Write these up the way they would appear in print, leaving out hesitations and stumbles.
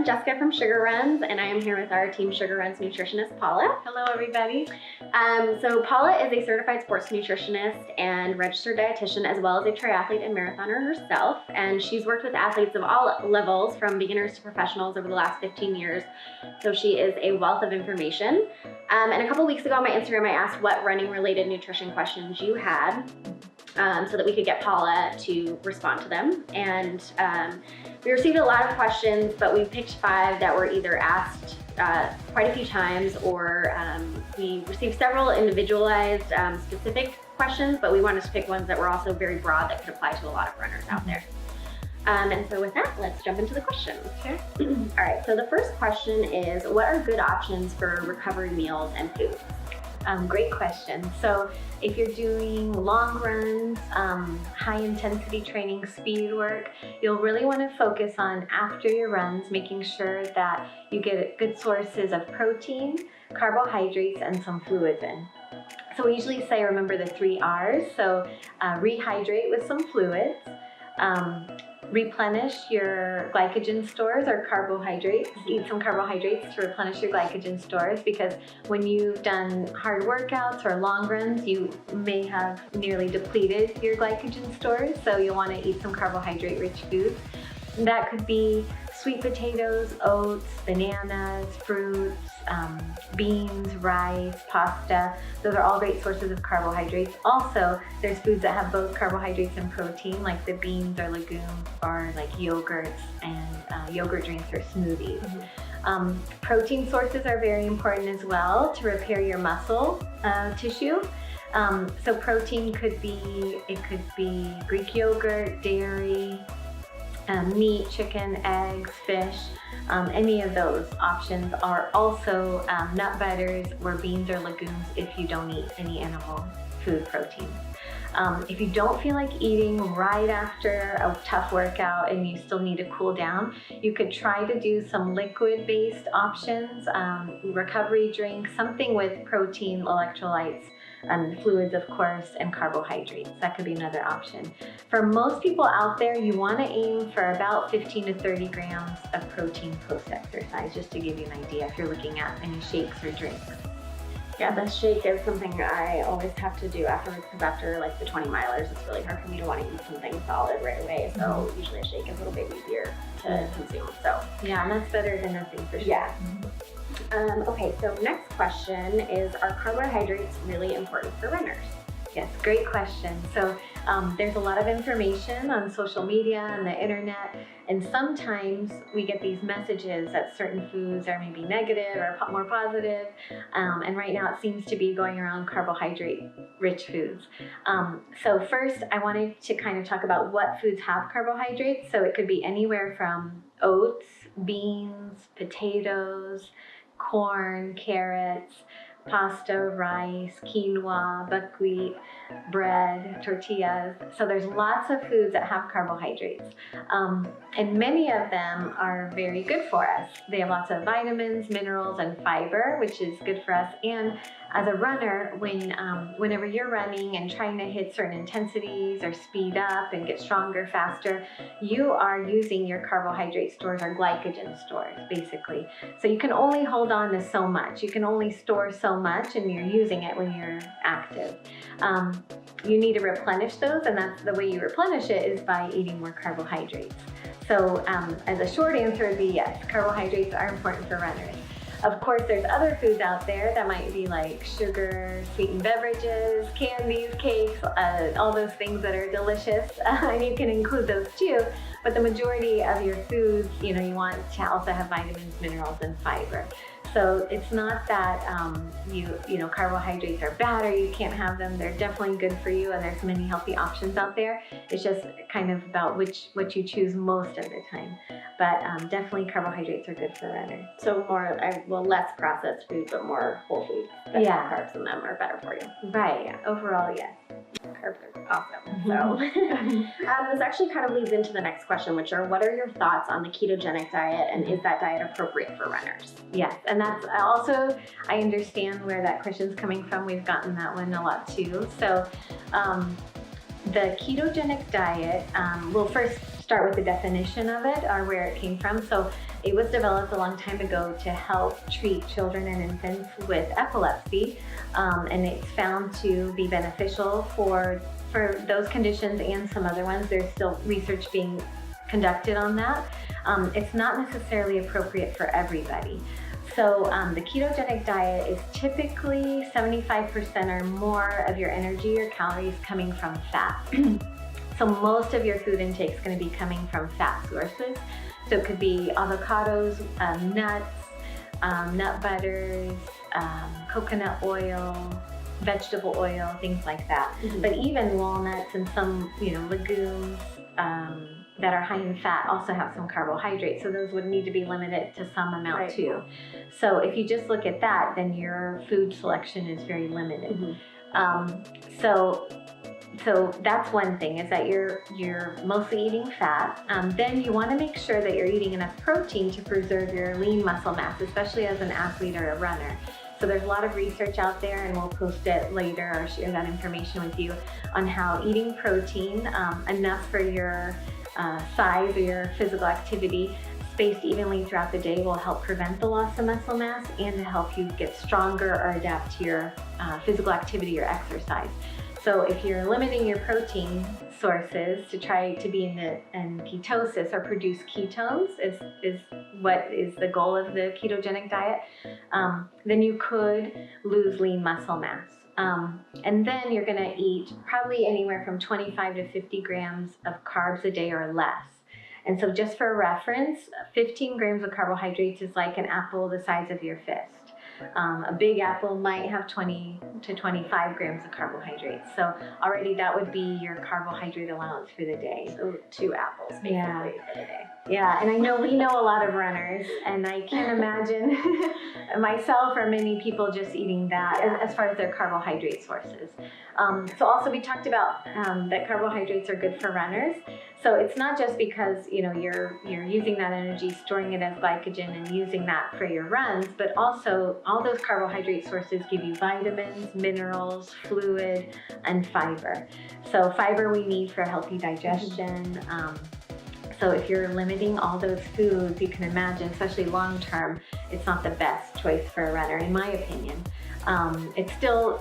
Jessica from Sugar Runs, and I am here with our Team Sugar Runs nutritionist, Paula. Hello, everybody. So Paula is a certified sports nutritionist and registered dietitian, as well as a triathlete and marathoner herself. And she's worked with athletes of all levels, from beginners to professionals, over the last 15 years. So she is a wealth of information. And a couple weeks ago on my Instagram, I asked what running-related nutrition questions you had, so that we could get Paula to respond to them. And we received a lot of questions, but we picked 5 that were either asked quite a few times, or we received several individualized specific questions, but we wanted to pick ones that were also very broad that could apply to a lot of runners out there. And so with that, let's jump into the questions. Sure. All right, so the first question is, what are good options for recovery meals and foods? Great question. So if you're doing long runs, high intensity training, speed work, you'll really want to focus on, after your runs, making sure that you get good sources of protein, carbohydrates, and some fluids in. So we usually say, remember the 3 R's. So rehydrate with some fluids, replenish your glycogen stores or carbohydrates. Eat some carbohydrates to replenish your glycogen stores, because when you've done hard workouts or long runs, you may have nearly depleted your glycogen stores, so you'll want to eat some carbohydrate-rich foods. That could be sweet potatoes, oats, bananas, fruits, beans, rice, pasta. Those are all great sources of carbohydrates. Also, there's foods that have both carbohydrates and protein, like the beans or legumes, or like yogurts and yogurt drinks or smoothies. Protein sources are very important as well to repair your muscle tissue. So protein could be Greek yogurt, dairy, meat, chicken, eggs, fish. Any of those options are also nut butters or beans or legumes if you don't eat any animal food proteins. If you don't feel like eating right after a tough workout and you still need to cool down, you could try to do some liquid-based options, recovery drinks, something with protein, electrolytes, fluids, of course, and carbohydrates. That could be another option. For most people out there, you want to aim for about 15 to 30 grams of protein post-exercise, just to give you an idea if you're looking at any shakes or drinks. Yeah, the shake is something I always have to do afterwards, because after like the 20 milers, it's really hard for me to want to eat something solid right away. So usually a shake is a little bit easier to consume. So yeah, and that's better than nothing for sure. Yeah. Okay, so next question is, are carbohydrates really important for runners? Yes, great question. So there's a lot of information on social media and the internet, and sometimes we get these messages that certain foods are maybe negative or more positive, and right now it seems to be going around carbohydrate-rich foods. So first, I wanted to kind of talk about what foods have carbohydrates. So it could be anywhere from oats, beans, potatoes, corn, carrots, pasta, rice, quinoa, buckwheat, bread, tortillas. So there's lots of foods that have carbohydrates. And many of them are very good for us. They have lots of vitamins, minerals, and fiber, which is good for us. And as a runner, whenever you're running and trying to hit certain intensities or speed up and get stronger, faster, you are using your carbohydrate stores or glycogen stores, basically. So you can only hold on to so much. You can only store so much, and you're using it when you're active. You need to replenish those, and that's the way you replenish it, is by eating more carbohydrates. So as a short answer would be yes, carbohydrates are important for runners. Of course, there's other foods out there that might be like sugar, sweetened beverages, candies, cakes, all those things that are delicious, and you can include those too. But the majority of your foods, you want to also have vitamins, minerals, and fiber. So it's not that carbohydrates are bad or you can't have them. They're definitely good for you, and there's many healthy options out there. It's just kind of about what you choose most of the time. But definitely carbohydrates are good for runners. So less processed food, but more whole foods that have carbs in them are better for you. Right. Yeah. Overall, yes. Perfect. Awesome. So this actually kind of leads into the next question, which are, what are your thoughts on the ketogenic diet, and is that diet appropriate for runners? Yes, and that's also, I understand where that question's coming from. We've gotten that one a lot too. So the ketogenic diet, we'll first start with the definition of it, or where it came from. So it was developed a long time ago to help treat children and infants with epilepsy, and it's found to be beneficial for those conditions and some other ones. There's still research being conducted on that. It's not necessarily appropriate for everybody. So the ketogenic diet is typically 75% or more of your energy or calories coming from fat. So most of your food intake is going to be coming from fat sources. So it could be avocados, nuts, nut butters, coconut oil, vegetable oil, things like that. But even walnuts and some, legumes that are high in fat also have some carbohydrates. So those would need to be limited to some amount too. So if you just look at that, then your food selection is very limited. So that's one thing, is that you're mostly eating fat. Then you want to make sure that you're eating enough protein to preserve your lean muscle mass, especially as an athlete or a runner. So there's a lot of research out there, and we'll post it later or share that information with you on how eating protein enough for your size or your physical activity spaced evenly throughout the day will help prevent the loss of muscle mass and to help you get stronger or adapt to your physical activity or exercise. So if you're limiting your protein sources to try to be in ketosis or produce ketones is what is the goal of the ketogenic diet, then you could lose lean muscle mass. And then you're going to eat probably anywhere from 25 to 50 grams of carbs a day or less. And so just for reference, 15 grams of carbohydrates is like an apple the size of your fist. A big apple might have 20 to 25 grams of carbohydrates. So already that would be your carbohydrate allowance for the day. So 2 apples basically for the day. Yeah, and I know we know a lot of runners, and I can't imagine myself or many people just eating that as far as their carbohydrate sources. So also we talked about that carbohydrates are good for runners. So it's not just because you're using that energy, storing it as glycogen and using that for your runs, but also all those carbohydrate sources give you vitamins, minerals, fluid, and fiber. So fiber we need for healthy digestion. So if you're limiting all those foods, you can imagine, especially long term, it's not the best choice for a runner, in my opinion. It's still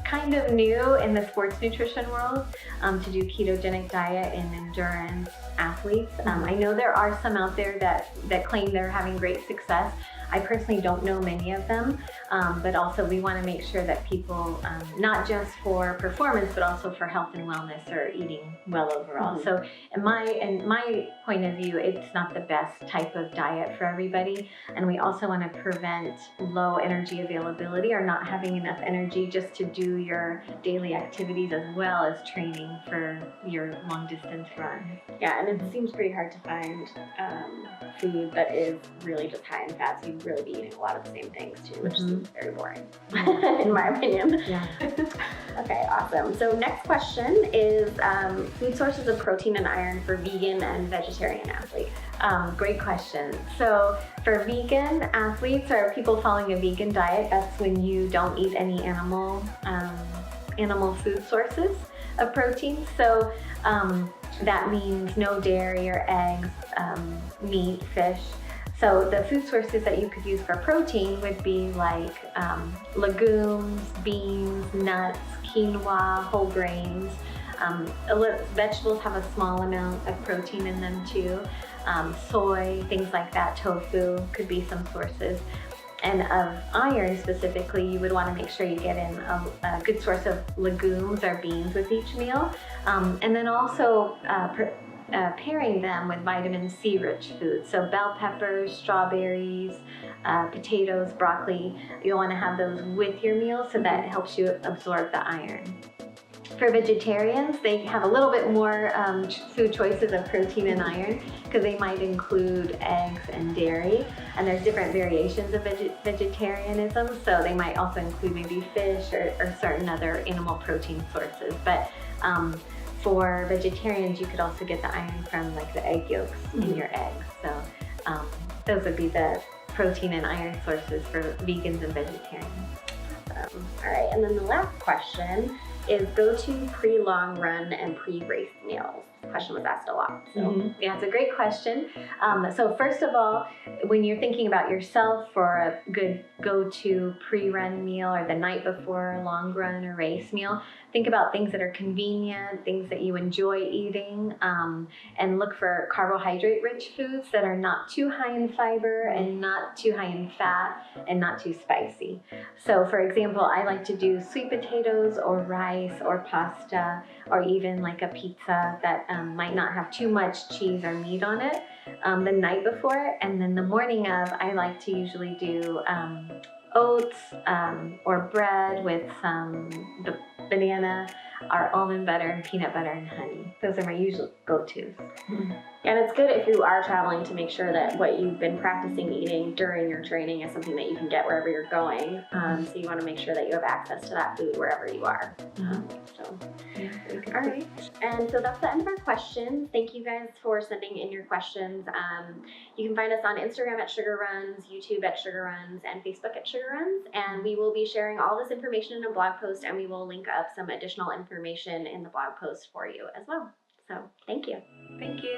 kind of new in the sports nutrition world to do ketogenic diet in endurance athletes. I know there are some out there that claim they're having great success. I personally don't know many of them, but also we want to make sure that people, not just for performance, but also for health and wellness, are eating well overall. So in my point of view, it's not the best type of diet for everybody. And we also want to prevent low energy availability or not having enough energy just to do your daily activities as well as training for your long distance run. Yeah, and it seems pretty hard to find food that is really just high in fat. So you'd really be eating a lot of the same things too, which seems very boring, in my opinion. Yeah. Okay, awesome. So next question is food sources of protein and iron for vegan and vegetarian athletes. Great question. So for vegan athletes or people following a vegan diet, that's when you don't eat any animal food sources of protein. So that means no dairy or eggs, meat, fish. So the food sources that you could use for protein would be like legumes, beans, nuts, quinoa, whole grains. Vegetables have a small amount of protein in them too. Soy, things like that, tofu could be some sources. And of iron specifically, you would want to make sure you get in a good source of legumes or beans with each meal. And then also pairing them with vitamin C rich foods. So bell peppers, strawberries, potatoes, broccoli. You'll want to have those with your meal so that it helps you absorb the iron. For vegetarians, they have a little bit more food choices of protein and iron because they might include eggs and dairy, and there's different variations of vegetarianism, so they might also include maybe fish or certain other animal protein sources. But for vegetarians, you could also get the iron from like the egg yolks in your eggs. So those would be the protein and iron sources for vegans and vegetarians. All right, and then the last question is go-to pre-long run and pre-race meals. This question was asked a lot. So Yeah, it's a great question. So first of all, when you're thinking about yourself for a good go-to pre-run meal or the night before a long run or race meal, think about things that are convenient, things that you enjoy eating, and look for carbohydrate-rich foods that are not too high in fiber and not too high in fat and not too spicy. So for example, I like to do sweet potatoes or rice or pasta or even like a pizza that might not have too much cheese or meat on it the night before. And then the morning of, I like to usually do oats or bread with some banana or almond butter and peanut butter and honey. Those are my usual go-tos. And it's good if you are traveling to make sure that what you've been practicing eating during your training is something that you can get wherever you're going. So you want to make sure that you have access to that food wherever you are. All right. And so that's the end of our questions. Thank you guys for sending in your questions. You can find us on Instagram at Sugar Runs, YouTube at Sugar Runs, and Facebook at Sugar Runs. And we will be sharing all this information in a blog post, and we will link up some additional information in the blog post for you as well. So thank you. Thank you.